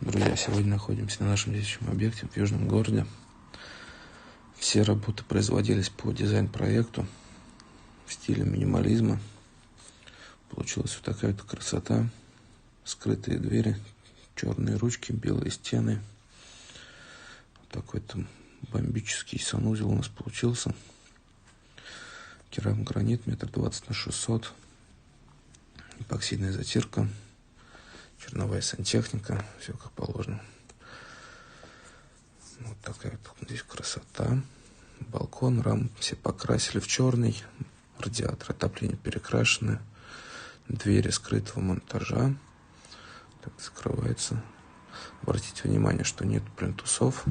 Друзья, сегодня находимся на нашем действующем объекте в Южном городе. Все работы производились по дизайн-проекту в стиле минимализма. Получилась вот такая вот красота. Скрытые двери, черные ручки, белые стены. Вот такой-то бомбический санузел у нас получился. Керамогранит 1,20 на 600. Эпоксидная затирка. Черновая сантехника, все как положено. Вот такая вот здесь красота. Балкон, рамы все покрасили в черный. Радиатор отопления перекрашены. Двери скрытого монтажа. Так закрывается. Обратите внимание, что нет плинтусов.